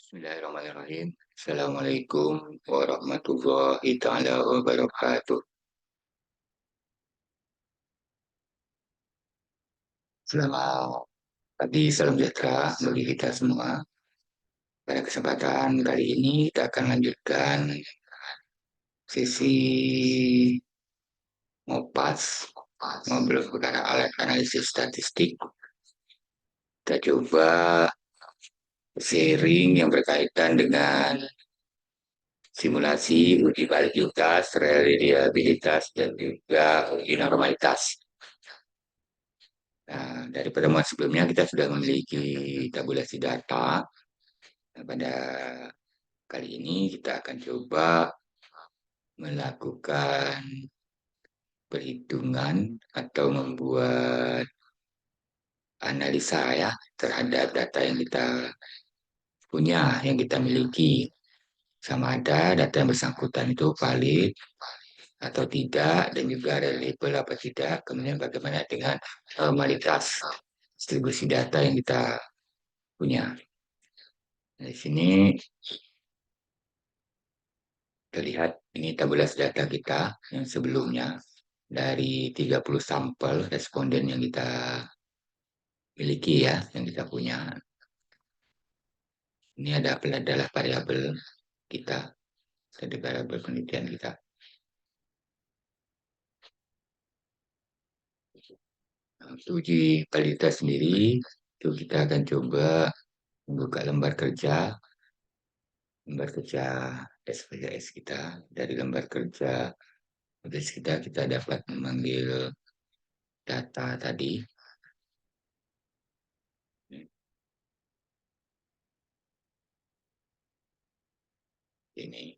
Bismillahirrahmanirrahim. Assalamualaikum warahmatullahi taala wabarakatuh. Selamat pagi, salam sejahtera bagi kita semua. Pada kesempatan kali ini kita akan lanjutkan sesi ngopas, ngobrol perkara alat analisis statistik. Kita coba sharing yang berkaitan dengan simulasi, uji validitas, reliabilitas, dan juga uji normalitas. Nah, dari pertemuan sebelumnya kita sudah memiliki tabulasi data. Nah, pada kali ini kita akan coba melakukan perhitungan atau membuat analisa ya terhadap data yang kita punya, yang kita miliki. Sama ada data yang bersangkutan itu valid atau tidak, dan juga reliable apa tidak. Kemudian bagaimana dengan normalitas distribusi data yang kita punya. Nah, di sini kita lihat ini tabulas data kita yang sebelumnya dari 30 sampel responden yang kita miliki ya, yang kita punya. Ini adalah variabel kita, jadi variabel penelitian kita. Nah, untuk uji validitas sendiri, itu kita akan coba membuka lembar kerja SPSS kita. Dari lembar kerja kita dapat memanggil data tadi. Ini.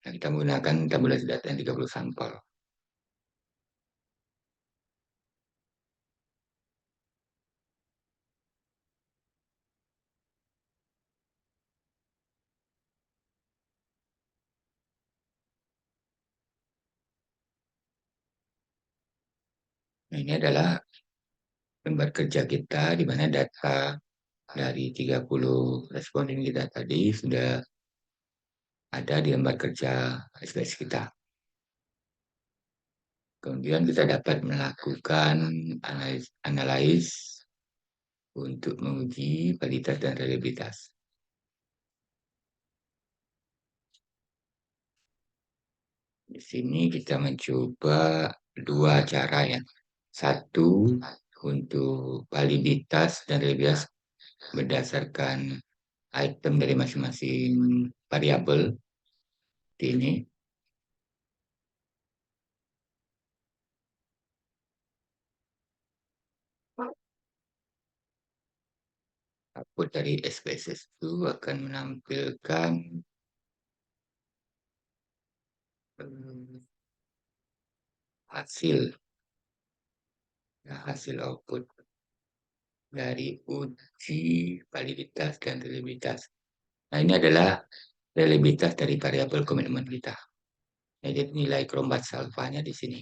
Nah, kita menggunakan tabulasi data yang 30 sampel. Nah, ini adalah lembar kerja kita di mana data dari 30 responden kita tadi sudah ada di lembar kerja SPS kita. Kemudian kita dapat melakukan analis untuk menguji validitas dan reliabilitas. Di sini kita mencoba dua cara ya. Satu, untuk validitas dan reliabilitas berdasarkan item dari masing-masing variabel. Ini output dari SPSS itu akan menampilkan hasil hasil output dari uji validitas dan reliabilitas. Nah, ini adalah reliabilitas dari variabel komitmen kita. Jadi nilai Cronbach alfanya di sini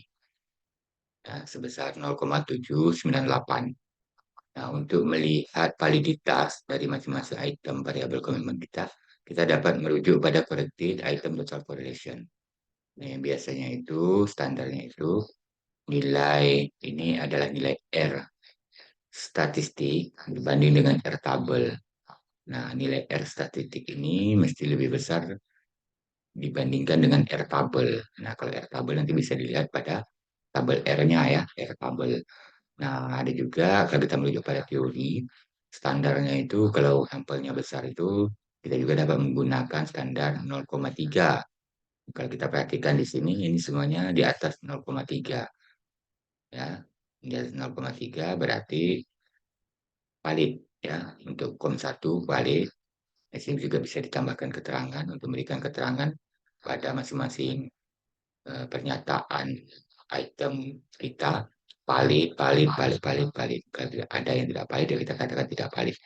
ya, sebesar 0,798. Nah, untuk melihat validitas dari masing-masing item variabel komitmen kita, kita dapat merujuk pada corrected item total correlation. Nah, yang biasanya itu standarnya itu nilai ini adalah nilai R statistik dibanding dengan R tabel. Nah, nilai R statistik ini mesti lebih besar dibandingkan dengan R tabel. Nah, kalau R tabel nanti bisa dilihat pada tabel R-nya ya, R tabel. Nah, ada juga kalau kita merujuk pada teori, standarnya itu kalau sampelnya besar itu kita juga dapat menggunakan standar 0,3. Kalau kita perhatikan di sini, ini semuanya di atas 0,3. Ya, di atas 0,3 berarti valid ya. Untuk COM1 valid. Di sini juga bisa ditambahkan keterangan untuk memberikan keterangan pada masing-masing pernyataan item kita valid, valid, valid, valid, valid. Kalau ada yang tidak valid, ya kita katakan tidak valid.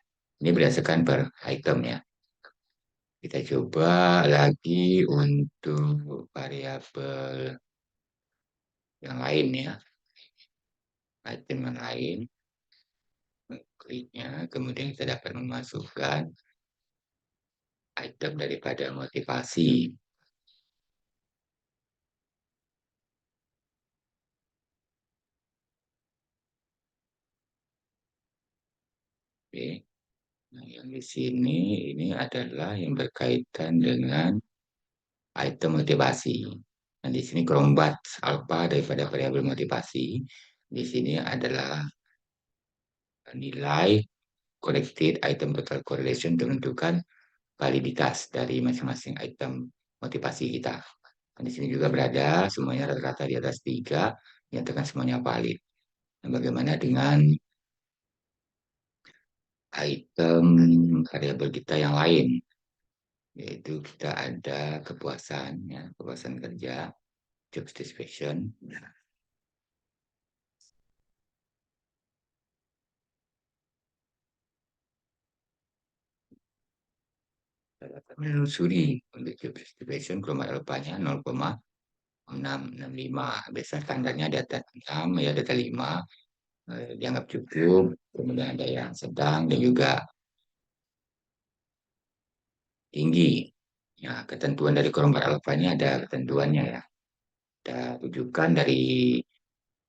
Ini berdasarkan per item ya. Kita coba lagi untuk variabel yang lain ya. Item yang lain. Kliknya, kemudian kita dapat memasukkan item daripada motivasi. Oke. Nah, yang di sini ini adalah yang berkaitan dengan item motivasi. Nah, di sini kerombat alfa daripada variabel motivasi. Di sini adalah nilai collected item total correlation untuk menentukan validitas dari masing-masing item motivasi kita. Dan di sini juga berada semuanya rata-rata di atas 3, nyatakan semuanya valid. Nah, bagaimana dengan item variabel kita yang lain? Yaitu kita ada kepuasan, ya, kepuasan kerja, job satisfaction. Menelusuri untuk job satisfaction kromat alpanya 0,665. Biasa standarnya data 6, ya data 5 dianggap cukup. Kemudian ada yang sedang dan juga tinggi. Ya, ketentuan dari kromat alfa ini ada ketentuannya ya. Kita rujukan dari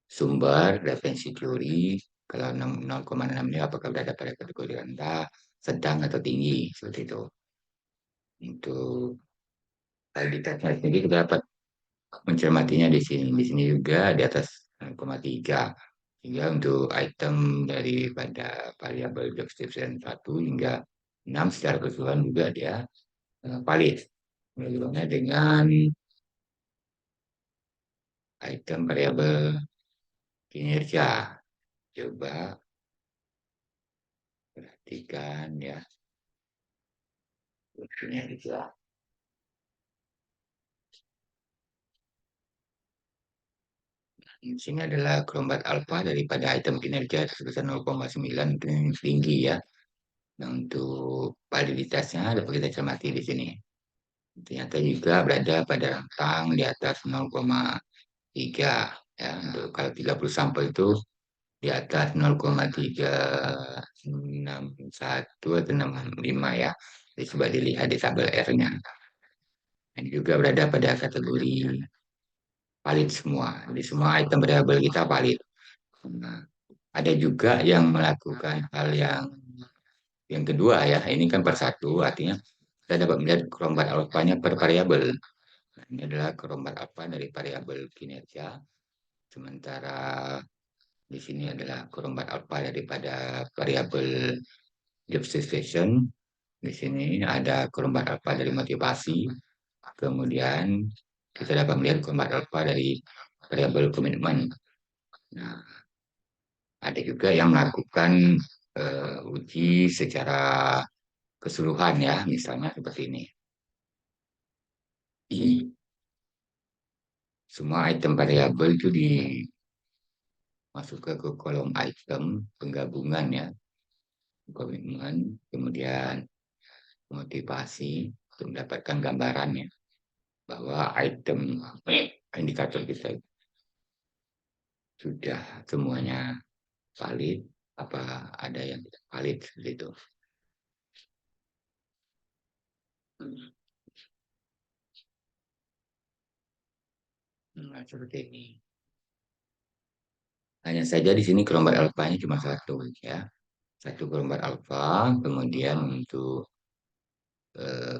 sumber referensi teori. Kalau 0,6 ini apakah berada pada kategori rendah, sedang atau tinggi seperti itu. Untuk validitasnya sendiri kita dapat mencermatinya di sini. Di sini juga di atas 0,3. Sehingga untuk item daripada variabel job description 1 hingga 6 secara keseluruhan juga dia valid. Bagaimana dengan item variabel kinerja? Coba perhatikan ya. Kinerja. Di sini adalah kerombat alfa daripada item kinerja sebesar 0,9 itu yang tinggi ya. Nah, untuk validitasnya dapat kita cermati di sini. Ternyata juga berada pada rentang di atas 0,3 ya. Untuk kalau 30 sampel itu di atas 0,361 atau 65 ya. Jadi coba dilihat di tabel R-nya. Dan juga berada pada kategori valid semua. Jadi semua item variabel kita valid. Nah, ada juga yang melakukan hal yang kedua ya. Ini kan per satu, artinya kita dapat melihat kerombat alfanya per variabel. Nah, ini adalah kerombat alfa dari variabel kinerja. Sementara di sini adalah kerombat alfa daripada variabel job satisfaction. Di sini ada kerombat alfa dari motivasi. Kemudian kita dapat melihat kerombat alfa dari variabel komitmen. Nah, ada juga yang melakukan uji secara keseluruhan ya, misalnya seperti ini. Semua item variabel itu dimasukkan ke kolom item penggabungan ya, komitmen, kemudian motivasi untuk mendapatkan gambarannya bahwa item indikator kita sudah semuanya valid, apa ada yang tidak valid seperti itu. Nah, seperti ini. Hanya saja di sini kerombat alfanya cuma satu ya. Satu kerombat alfa, kemudian untuk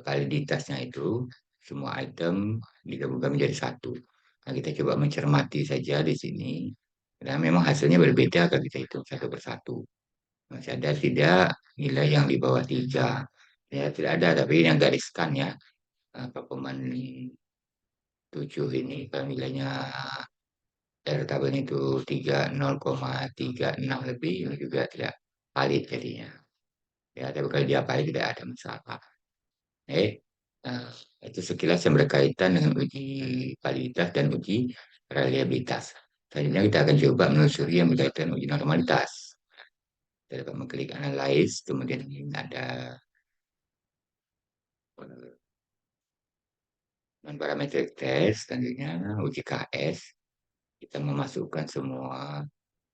validitasnya itu semua item digabungkan menjadi satu. Nah, kita coba mencermati saja di sini. Karena memang hasilnya berbeda kalau kita hitung satu persatu. Masih ada tidak nilai yang di bawah 3. Ya, tidak ada, tapi yang gariskan ya. Performan 7 ini kalau nilainya dari tabelnya itu 0,36 lebih, ini juga tidak valid jadinya. Ya, tapi kalau dia valid tidak ada masalah. Eh, nah, itu sekilas yang berkaitan dengan uji validitas dan uji reliabilitas. Selanjutnya kita akan coba menelusuri yang berkaitan uji normalitas. Kita dapat mengklik analyze, kemudian ada non-parametric test, selanjutnya uji KS. Kita memasukkan semua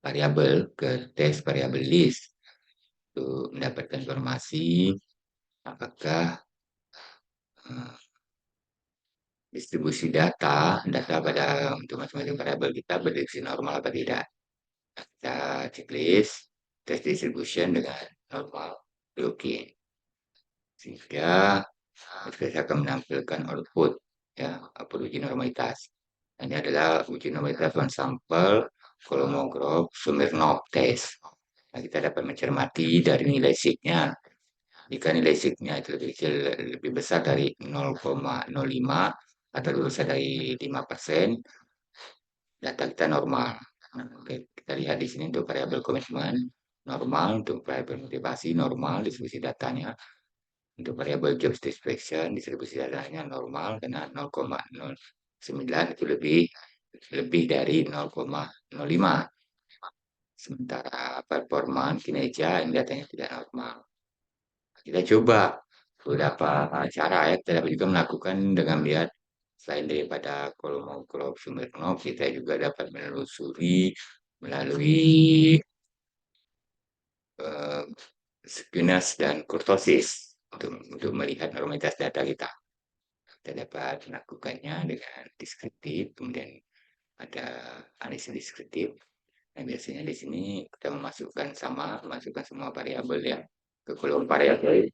variabel ke test variabel list untuk mendapatkan informasi apakah eh, distribusi data pada untuk masing-masing variabel kita berdistribusi normal apa tidak. Kita checklist test distribution dengan normal, oke. Sehingga kita akan menampilkan output, ya, output uji normalitas. Ini adalah uji normalitas one sample Kolmogorov Smirnov test. Nah, kita dapat mencermati dari nilai signya. Jika nilai signya itu lebih besar dari 0,05 atau lebih besar dari 5%, data kita normal. Nah, oke, kita lihat di sini untuk variabel komitmen normal, untuk variabel motivasi normal, distribusi datanya. Untuk variabel job satisfaction, distribusi datanya normal karena 0,09 itu lebih dari 0,05. Sementara performa kinerja yang datanya tidak normal. Kita coba beberapa cara, ya. Kita dapat juga melakukan dengan melihat selain daripada Kolmogorov Smirnov, kita juga dapat menelusuri melalui eh, Skenas dan kurtosis untuk melihat normalitas data kita. Kita dapat melakukannya dengan deskriptif, kemudian ada analisis deskriptif. Nah, biasanya di sini kita memasukkan semua variabel ya ke kolom variabel.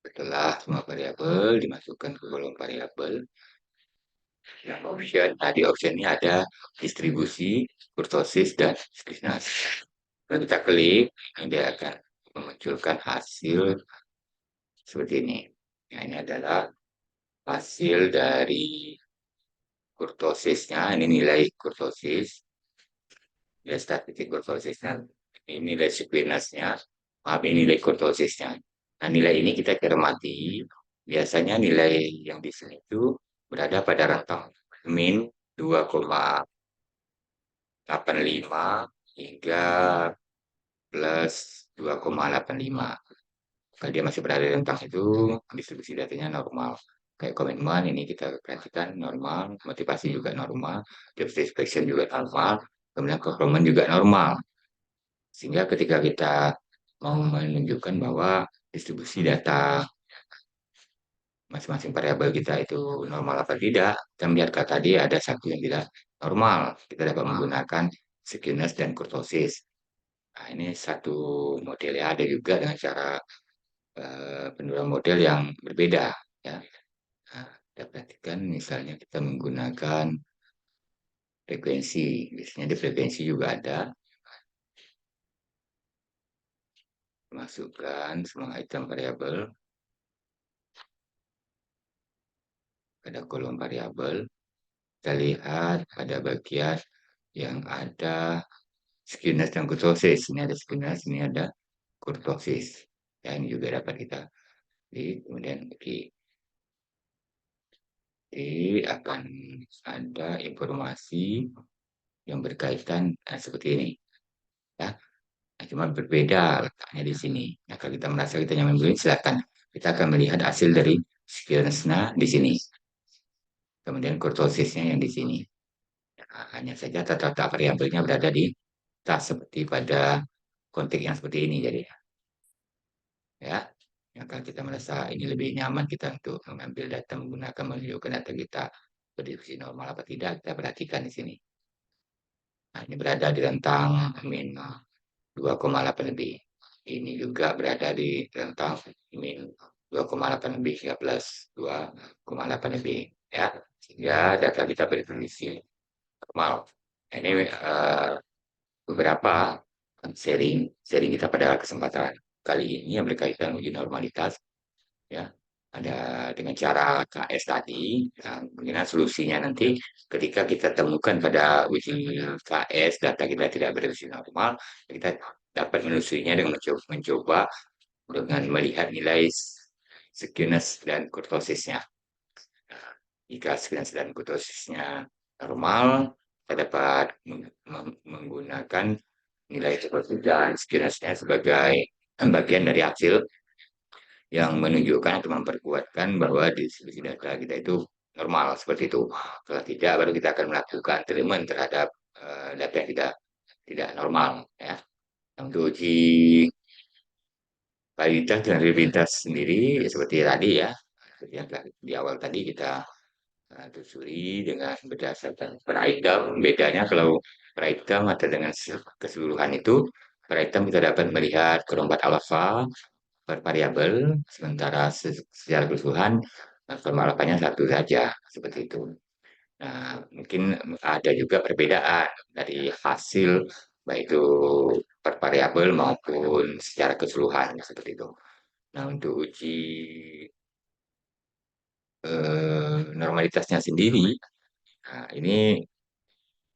Setelah semua variabel dimasukkan ke kolom variabel, yang tadi optionnya ada distribusi, kurtosis, dan Skenas. Kalau kita klik, dia akan memunculkan hasil seperti ini. Nah, ini adalah hasil dari kurtosisnya. Ini nilai kurtosis, nilai statistik kurtosisnya, ini nilai sequenasnya, maaf, ini nilai kurtosisnya. Nah, nilai ini kita cermati, biasanya nilai yang di sini itu berada pada rentang min 2,85 hingga plus 2,85. Kalau dia masih berada di rentang itu, distribusi datanya normal. Kayak komitmen ini kita perhatikan normal, motivasi juga normal, job satisfaction juga normal, kemudian performance juga normal. Sehingga ketika kita mau menunjukkan bahwa distribusi data masing-masing variabel kita itu normal apa tidak, kita melihat tadi ada satu yang tidak normal. Kita dapat menggunakan skewness dan kurtosis. Nah, ini satu model ya, ada juga dengan cara penurunan model yang berbeda ya. Nah, kita perhatikan misalnya kita menggunakan frekuensi, biasanya di frekuensi juga ada, masukkan semua item variabel pada kolom variabel. Kita lihat pada bagian yang ada skewness dan kurtosis. Ini ada skewness, ini ada kurtosis. Ya, ini juga dapat kita kemudian akan ada informasi yang berkaitan seperti ini. Ya, nah, cuma berbeda letaknya di sini. Nah, kalau kita merasa kita nyaman begini, silakan. Kita akan melihat hasil dari skewness-nya di sini. Kemudian kurtosisnya yang di sini. Nah, hanya saja tata variabelnya berada di tas seperti pada konteks yang seperti ini. Jadi, ya, kalau kita merasa ini lebih nyaman kita untuk mengambil data menggunakan menunjukkan data kita berdiskusi normal apa tidak, kita perhatikan di sini. Nah, ini berada di rentang min 2,8 lebih. Ini juga berada di rentang min 2,8 lebih hingga plus 2,8 lebih. Ya, sehingga data kita berdefinisi normal. Ini beberapa sharing kita pada kesempatan kali ini yang berkaitan uji normalitas, ya, ada dengan cara KS tadi. Nah, mungkin solusinya nanti ketika kita temukan pada uji KS data kita tidak berfungsi normal, kita dapat menelusurnya dengan mencoba dengan melihat nilai skewness dan kurtosisnya. Nah, jika skewness dan kurtosisnya normal, kita dapat menggunakan nilai kurtosis dan skewness-nya sebagai bagian dari hasil yang menunjukkan atau memperkuatkan bahwa distribusi data kita itu normal seperti itu. Kalau tidak, baru kita akan melakukan treatment terhadap data yang tidak normal ya. Untuk uji Validitas dan reliabilitas sendiri ya seperti tadi ya, seperti yang di awal tadi kita telusuri dengan berdasarkan per item. Bedanya kalau per item atau dengan keseluruhan itu, per item kita dapat melihat kerombat alfa per variabel, sementara secara keseluruhan kerombat alfanya satu saja, seperti itu. Nah, mungkin ada juga perbedaan dari hasil baik itu per variabel maupun secara keseluruhan seperti itu. Nah, untuk uji normalitasnya sendiri, nah, ini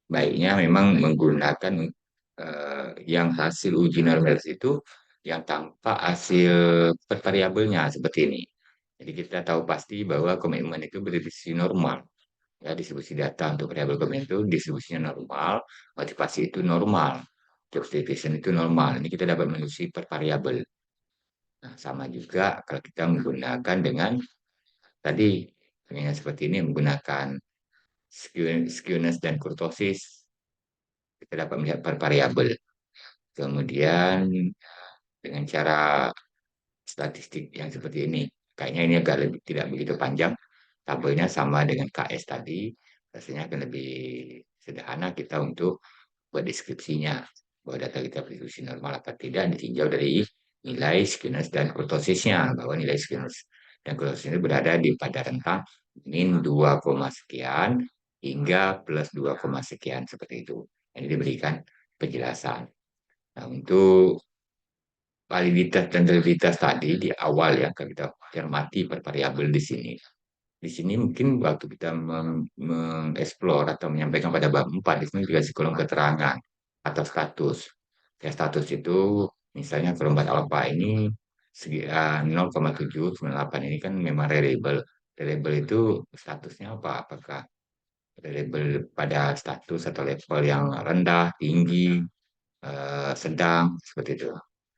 baiknya memang menggunakan yang hasil uji normalitas itu yang tanpa hasil per variabelnya seperti ini. Jadi kita tahu pasti bahwa komitmen itu berdiskusi normal. Ya, distribusi data untuk variabel komitmen itu distribusinya normal, motivasi itu normal, job distribution itu normal. Ini kita dapat menelusuri per variabel. Nah, sama juga kalau kita menggunakan dengan tadi dengan seperti ini menggunakan skewness dan kurtosis, kita dapat melihat per variabel. Kemudian dengan cara statistik yang seperti ini, kayaknya ini agak lebih tidak begitu panjang. Tabelnya sama dengan KS tadi, rasanya akan lebih sederhana kita untuk buat deskripsinya bahwa data kita berdiskusi normal apa tidak ditinjau dari nilai skewness dan kurtosisnya, bahwa nilai skewness dan kurtosis ini berada di pada rentang min 2, sekian hingga plus 2, sekian seperti itu. Ini diberikan penjelasan. Nah, untuk validitas dan reliabilitas tadi di awal ya, kalau kita cermati per variabel di sini. Di sini mungkin waktu kita mengeksplor atau menyampaikan pada bab 4, di sini dikasih kolom keterangan atau status. Ya, status itu misalnya kerombat alfa ini 0,798 ini kan memang reliable. Reliable itu statusnya apa? Apakah reliable pada status atau level yang rendah, tinggi, sedang, seperti itu.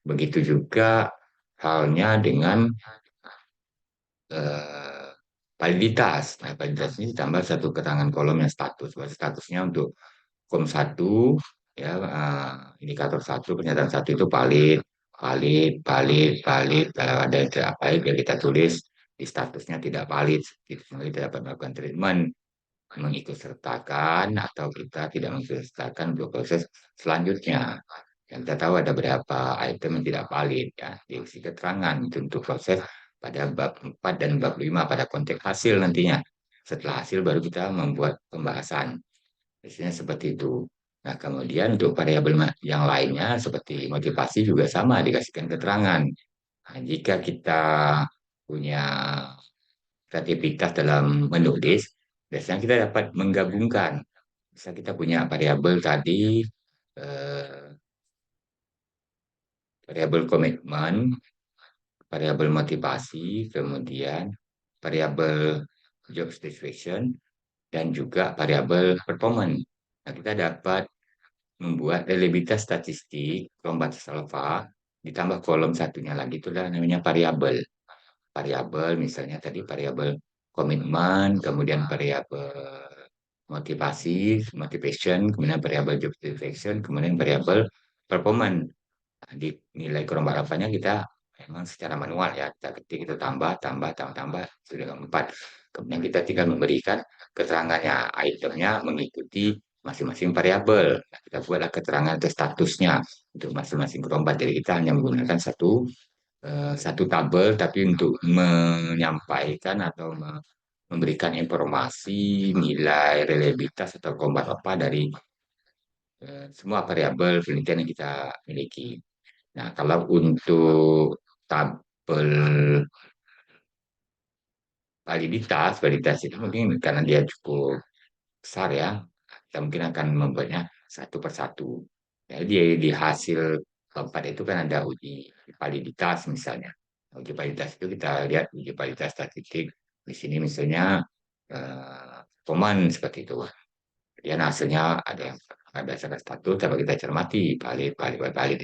Begitu juga halnya dengan eh, validitas. Nah, validitas ini ditambah satu keterangan kolom yang status. Bahwa statusnya untuk kolom satu, ya, indikator satu, pernyataan satu itu valid, valid, valid, valid. Kalau ada yang tidak valid, ya kita tulis di statusnya tidak valid. Itu tidak dapat melakukan treatment, mengikutsertakan atau kita tidak mengikutsertakan untuk proses selanjutnya. Yang kita tahu ada beberapa item yang tidak valid ya, diisi keterangan itu untuk proses pada bab 4 dan bab 5 pada konteks hasil nantinya. Setelah hasil baru kita membuat pembahasan. Biasanya seperti itu. Nah, kemudian untuk variabel yang lainnya seperti motivasi juga sama dikasihkan keterangan. Nah, jika kita punya kreativitas dalam menulis, biasanya kita dapat menggabungkan. Bisa kita punya variabel tadi, eh, variabel komitmen, variabel motivasi, kemudian variabel job satisfaction, dan juga variabel performance. Nah, kita dapat membuat reliabilitas statistik kolom batas alfa ditambah kolom satunya lagi itulah namanya variabel. Variabel misalnya tadi variabel komitmen, kemudian variabel motivasi, motivation, kemudian variabel job satisfaction, kemudian variabel performance. Nah, di nilai kurang harapannya kita memang secara manual ya, kita ketik itu tambah, tambah, tambah, tambah, sudah keempat. Kemudian kita tinggal memberikan keterangannya, itemnya mengikuti masing-masing variabel. Nah, kita buatlah keterangan atau statusnya untuk masing-masing kerombat. Jadi kita hanya menggunakan satu tabel, tapi untuk menyampaikan atau memberikan informasi nilai reliabilitas atau kombat apa dari semua variabel penelitian yang kita miliki. Nah, kalau untuk tabel validitas, validitas itu mungkin karena dia cukup besar ya, kita mungkin akan membuatnya satu persatu. Jadi di hasil keempat itu kan ada uji validitas misalnya. Uji validitas itu kita lihat uji validitas statistik. Di sini misalnya peman seperti itu. Kemudian hasilnya ada yang berdasarkan status, dapat kita cermati, valid, valid, valid, valid.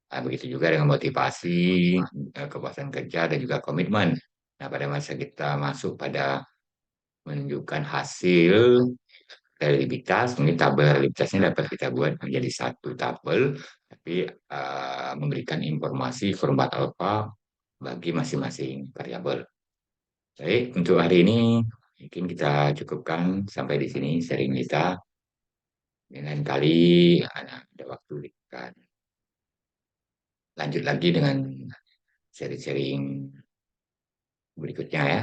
Nah, begitu juga dengan motivasi, kepuasan kerja, dan juga komitmen. Nah, pada masa kita masuk pada menunjukkan hasil reliabilitas, mungkin tabel reliabilitasnya dapat kita buat menjadi satu tabel, tapi memberikan informasi format alfa bagi masing-masing variabel. Baik, untuk hari ini mungkin kita cukupkan sampai di sini sharing kita. Lain kali ada waktu kita lanjut lagi dengan sharing-sharing berikutnya ya.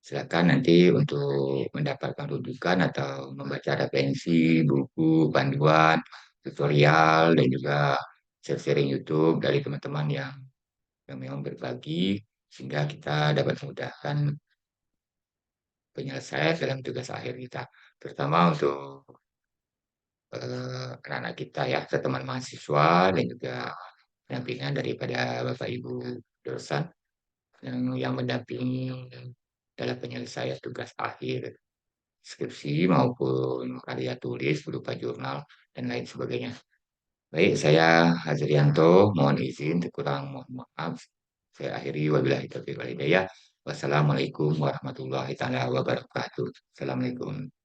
Silakan nanti untuk mendapatkan rujukan atau membaca referensi, buku, panduan, tutorial, dan juga sharing YouTube dari teman-teman yang memang berbagi sehingga kita dapat memudahkan penyelesaian dalam tugas akhir kita, terutama untuk anak-anak kita ya, teman mahasiswa dan juga pendampingan daripada Bapak Ibu dosen yang mendampingi dalam penyelesaian tugas akhir skripsi maupun karya tulis berupa jurnal dan lain sebagainya. Baik, saya Hazrianto, mohon izin, kurang mohon maaf. Saya akhiri wabillahi taufiq wal hidayah. Wassalamualaikum warahmatullahi taala wabarakatuh. Assalamualaikum.